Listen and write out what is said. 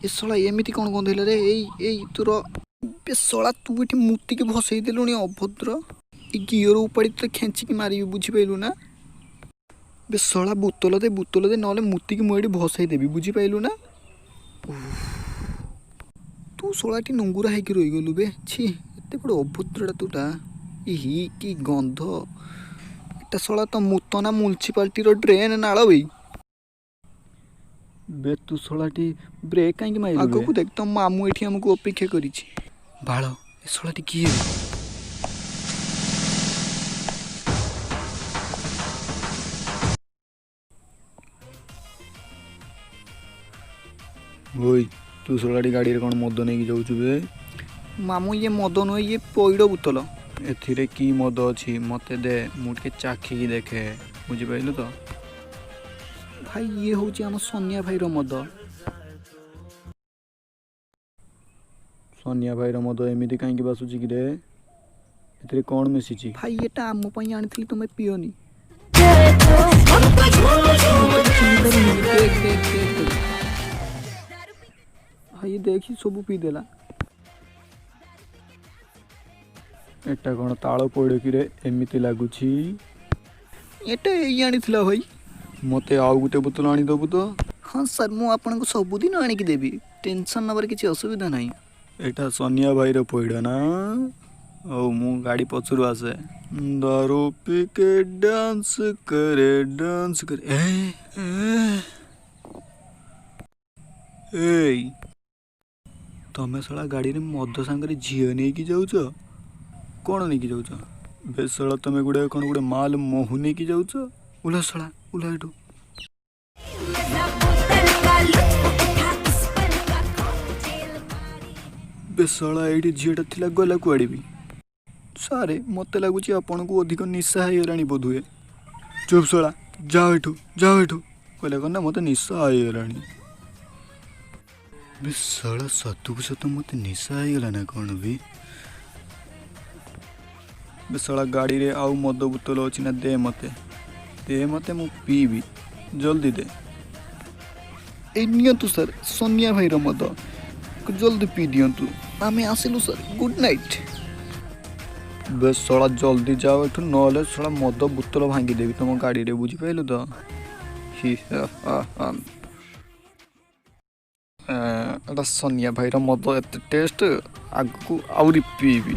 ए शला एमिति कौन गंधेला रे एई तोर बे शला तू एठी मुति के भसई देलुनी अभद्र ए गियर उपाड़ी तो खेंची की मारी बुझी पाइलु ना बे शला बोतल दे नले मुति के मुएडी भसई देबी बुझी पाइलु ना तू शलाटी नंगुरा है कि रही गलु बे छी एते बड़ अभद्रटा तूटा इही की गंध एटा शला तो मुतना म्युनिसिपालिटी रो ड्रेन नाଳ बे बे तू शलाटी ब्रेक कहीं माइलु आगो को देख तो मामू एठी हमको अपेक्षा करिछि बाळ ए शलाटी की है ओई तू शलाटी गाड़ी रे कोन मद नै जाऊ छु बे मामू ये मद न ये पइडो बोतल एथिरे की मद अछि मते दे मुट के चाखी की देखे बुझि पाइलु तो भाई ये हूँ आम सोनिया भाई मद सोनिया भाई मद एमती कहीं बासुची कि ए कौन मिसी भाई ये आम आनी तुम पियोनी भाई देखी सब पीदेला एटा कौन ताल पड़ कि एमती लगुच एटा आनी भाई मते आउ गुटे बोतल आनी दबु तो हाँ सर मु आपन को सबुदिन आनिक देबी टेंशन नबर किसी असुविधा नहीं एटा सोनिया भाई रो पइडा ना ओ मु गाड़ी पछरु आसे दारू पी के डांस करे ए तमे सला गाड़ी रे मद संगे झियो नै कि जाउछ कोन नै कि जाउछ बेसला तमे गुडे कोन गुडे माल मोहु नै कि जाउछ उला सला उला एटू बेसला एटी झीटा थिला गला कुआड़ी भी सारे मते लगुची आपन को अधिक निशा हेरानी बोधुए चुप सला जाओ एठू कहले कना मते निशा हेरानी बेसला सतु सत मते निशा हेला ना कोन भी बेसला गाड़ी रे आउ मद बोतल अछि ना दे मते मु पीबी जल्दी दे ए नियंतु सर सोनिया भाई मद जल्दी पी दियंतु आमे आसिलु सर गुड नाइट बस सला जल्दी जाओ एठू नले सला मद बोतल भांगी देबी तुम गाड़ी रे बुझी पाइलु तो एटा सोनिया भाई मद एते टेस्ट आगु आउरी पीबी।